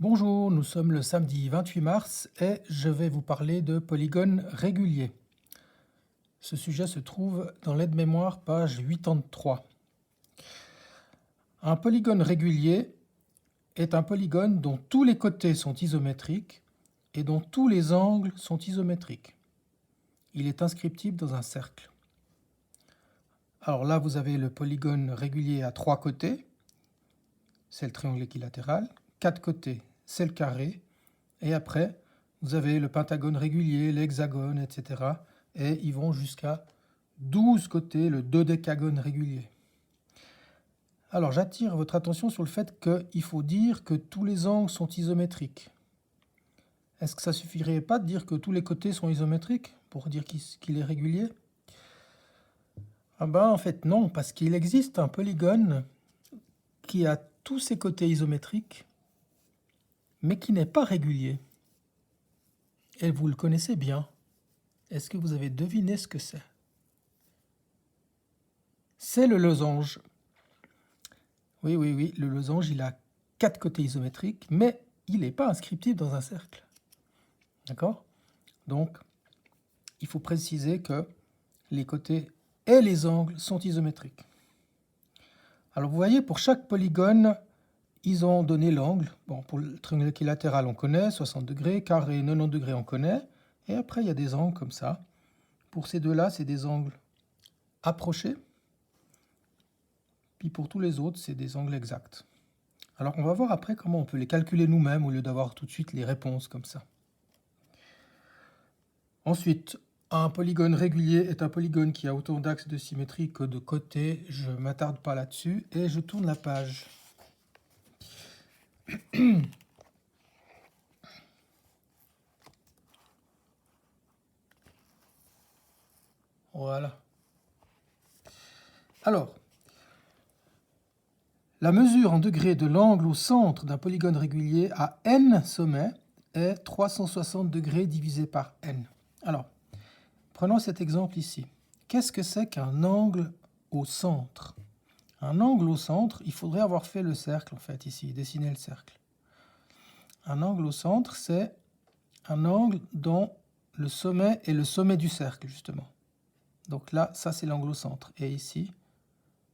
Bonjour, nous sommes le samedi 28 mars et je vais vous parler de polygones réguliers. Ce sujet se trouve dans l'aide-mémoire, page 83. Un polygone régulier est un polygone dont tous les côtés sont isométriques et dont tous les angles sont isométriques. Il est inscriptible dans un cercle. Alors là, vous avez le polygone régulier à 3 côtés, c'est le triangle équilatéral, 4 côtés, c'est le carré, et après, vous avez le pentagone régulier, l'hexagone, etc. Et ils vont jusqu'à 12 côtés, le dodécagone régulier. Alors j'attire votre attention sur le fait qu'il faut dire que tous les angles sont isométriques. Est-ce que ça suffirait pas de dire que tous les côtés sont isométriques pour dire qu'il est régulier? Ah ben en fait non, parce qu'il existe un polygone qui a tous ses côtés isométriques, mais qui n'est pas régulier. Et vous le connaissez bien. Est-ce que vous avez deviné ce que c'est? C'est le losange. Oui, le losange, il a 4 côtés isométriques, mais il n'est pas inscriptible dans un cercle. D'accord? Donc, il faut préciser que les côtés et les angles sont isométriques. Alors, vous voyez, pour chaque polygone, ils ont donné l'angle. Bon, pour le triangle équilatéral, on connaît, 60 degrés, carré, 90 degrés, on connaît. Et après, il y a des angles comme ça. Pour ces deux-là, c'est des angles approchés. Puis pour tous les autres, c'est des angles exacts. Alors, on va voir après comment on peut les calculer nous-mêmes au lieu d'avoir tout de suite les réponses comme ça. Ensuite, un polygone régulier est un polygone qui a autant d'axes de symétrie que de côtés. Je ne m'attarde pas là-dessus et je tourne la page. Voilà. Alors, la mesure en degrés de l'angle au centre d'un polygone régulier à n sommets est 360 degrés divisé par n. Alors, prenons cet exemple ici. Qu'est-ce que c'est qu'un angle au centre? Un angle au centre, il faudrait avoir fait le cercle en fait ici, dessiner le cercle. Un angle au centre, c'est un angle dont le sommet est le sommet du cercle justement. Donc là, ça c'est l'angle au centre. Et ici,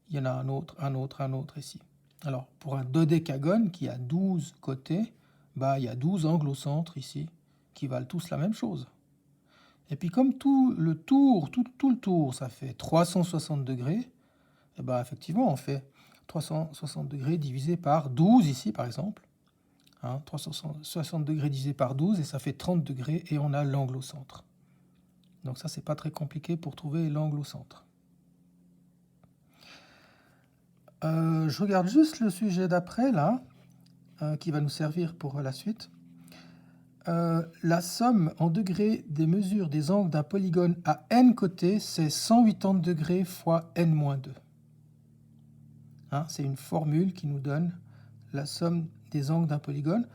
il y en a un autre ici. Alors, pour un dodécagone qui a 12 côtés, il y a 12 angles au centre ici, qui valent tous la même chose. Et puis comme tout le tour, ça fait 360 degrés, et effectivement, on fait 360 degrés divisé par 12 ici, par exemple. 360 degrés divisé par 12, et ça fait 30 degrés, et on a l'angle au centre. Donc ça, c'est pas très compliqué pour trouver l'angle au centre. Je regarde juste le sujet d'après, là, qui va nous servir pour la suite. La somme en degrés des mesures des angles d'un polygone à n côtés, c'est 180 degrés fois n-2. C'est une formule qui nous donne la somme des angles d'un polygone,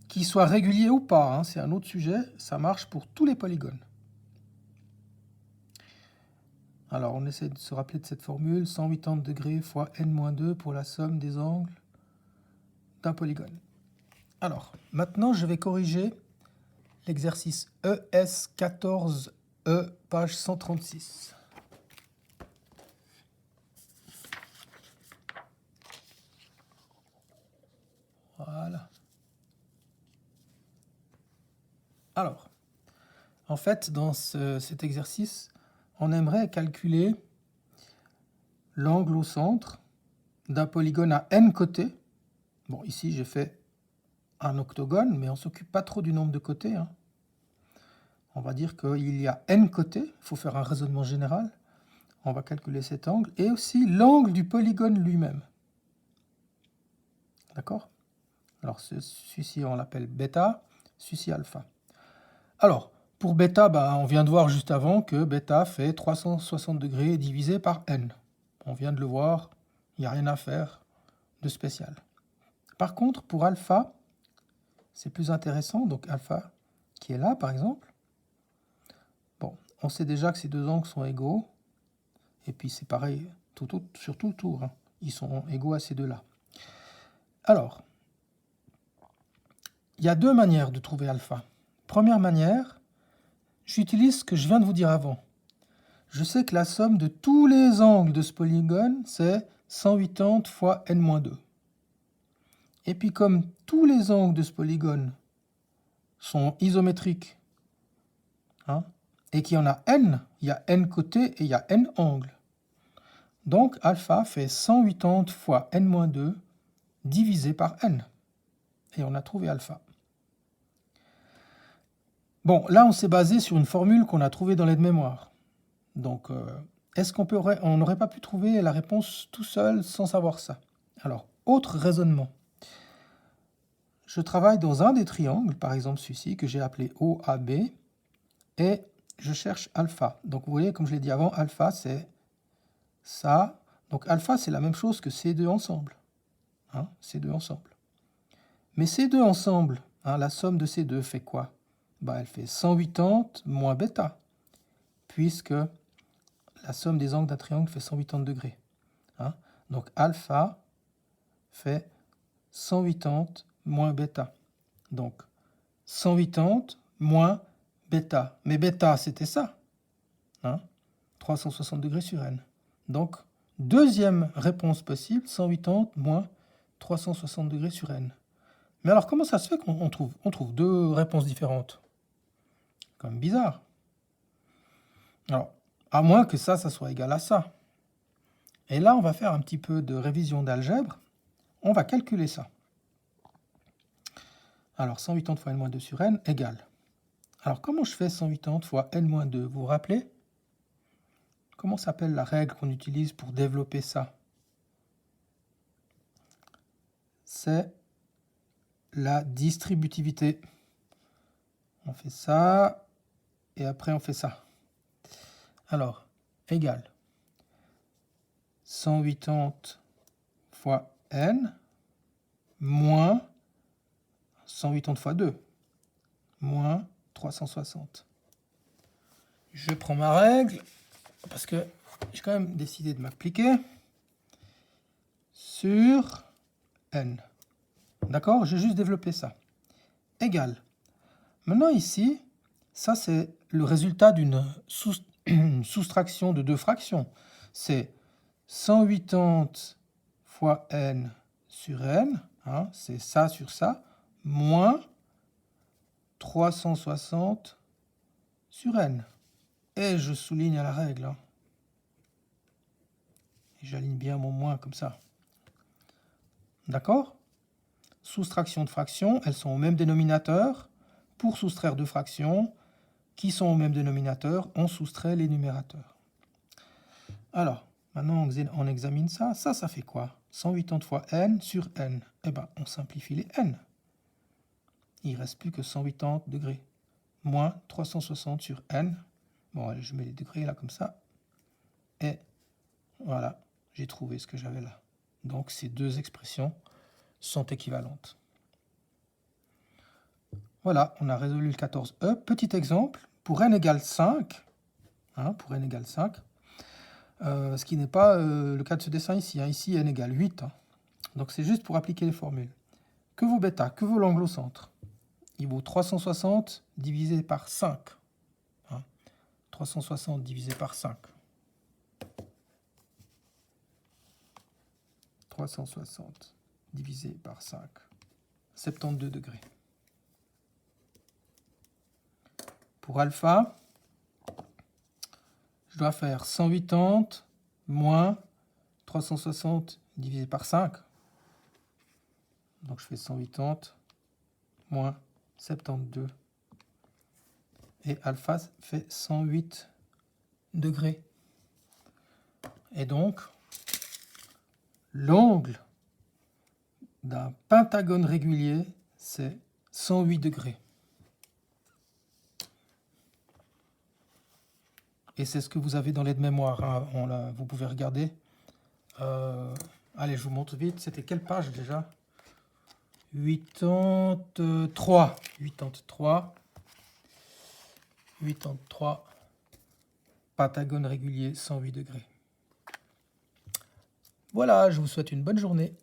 qu'il soit régulier ou pas, c'est un autre sujet, ça marche pour tous les polygones. Alors on essaie de se rappeler de cette formule, 180 degrés fois n-2 pour la somme des angles d'un polygone. Alors, maintenant je vais corriger l'exercice ES14E, page 136. Voilà. Alors, en fait, dans cet exercice, on aimerait calculer l'angle au centre d'un polygone à n côtés. Bon, ici, j'ai fait un octogone, mais on ne s'occupe pas trop du nombre de côtés. On va dire qu'il y a n côtés, il faut faire un raisonnement général. On va calculer cet angle, et aussi l'angle du polygone lui-même. D'accord? Alors, celui-ci, on l'appelle bêta, celui-ci alpha. Alors, pour bêta, on vient de voir juste avant que bêta fait 360 degrés divisé par n. On vient de le voir, il n'y a rien à faire de spécial. Par contre, pour alpha, c'est plus intéressant. Donc alpha, qui est là, par exemple. Bon, on sait déjà que ces deux angles sont égaux. Et puis c'est pareil sur tout le tour. Ils sont égaux à ces deux-là. Alors, il y a deux manières de trouver alpha. Première manière, j'utilise ce que je viens de vous dire avant. Je sais que la somme de tous les angles de ce polygone, c'est 180 fois n-2. Et puis comme tous les angles de ce polygone sont isométriques, hein, et qu'il y en a n, il y a n côtés et il y a n angles. Donc alpha fait 180 fois n-2 divisé par n. Et on a trouvé alpha. Bon, là on s'est basé sur une formule qu'on a trouvée dans l'aide-mémoire. Donc, est-ce on n'aurait pas pu trouver la réponse tout seul sans savoir ça? Alors, autre raisonnement. Je travaille dans un des triangles, par exemple celui-ci, que j'ai appelé OAB, et je cherche alpha. Donc, vous voyez, comme je l'ai dit avant, alpha, c'est ça. Donc, alpha, c'est la même chose que ces deux ensemble. Hein, ces deux ensemble. Mais ces deux ensemble, hein, la somme de ces deux fait quoi? Ben, elle fait 180 moins bêta, puisque la somme des angles d'un triangle fait 180 degrés. Hein? Donc alpha fait 180 moins bêta. Donc 180 moins bêta. Mais bêta, c'était ça. Hein? 360 degrés sur n. Donc, deuxième réponse possible, 180 moins 360 degrés sur n. Mais alors, comment ça se fait qu'on trouve deux réponses différentes? Quand même bizarre. Alors, à moins que ça soit égal à ça. Et là, on va faire un petit peu de révision d'algèbre. On va calculer ça. Alors, 180 fois n-2 sur n égale. Alors, comment je fais 180 fois n-2? Vous vous rappelez? Comment s'appelle la règle qu'on utilise pour développer ça? C'est la distributivité. On fait ça, et après on fait ça. Alors, égale 180 fois n moins 180 fois 2 moins 360. Je prends ma règle parce que j'ai quand même décidé de m'appliquer sur n. D'accord? J'ai juste développé ça. Égal. Maintenant ici, ça c'est le résultat d'une soustraction de deux fractions. C'est 180 fois n sur n, hein, c'est ça sur ça, moins 360 sur n. Et je souligne à la règle. Hein. Et j'aligne bien mon moins comme ça. D'accord? Soustraction de fractions, elles sont au même dénominateur. Pour soustraire deux fractions qui sont au même dénominateur, on soustrait les numérateurs. Alors, maintenant on examine ça. Ça fait quoi? 180 fois n sur n. Eh bien, on simplifie les n. Il ne reste plus que 180 degrés. Moins 360 sur n. Bon, allez, je mets les degrés là comme ça. Et voilà, j'ai trouvé ce que j'avais là. Donc, ces deux expressions sont équivalentes. Voilà, on a résolu le 14e. Petit exemple, pour n égale 5, hein, pour n égale 5, ce qui n'est pas le cas de ce dessin ici. Hein. Ici, n égale 8. Hein. Donc, c'est juste pour appliquer les formules. Que vaut bêta? Que vaut l'angle au centre? Il vaut 360 divisé par 5. Hein. 360 divisé par 5. 360 divisé par 5. 72 degrés. Pour alpha, je dois faire 180 moins 360 divisé par 5. Donc je fais 180 moins 72. Et alpha fait 108 degrés. Et donc, l'angle d'un pentagone régulier, c'est 108 degrés. Et c'est ce que vous avez dans l'aide-mémoire. Hein. Vous pouvez regarder. Allez, je vous montre vite. C'était quelle page déjà? 83. 83. 83. Pentagone régulier, 108 degrés. Voilà, je vous souhaite une bonne journée.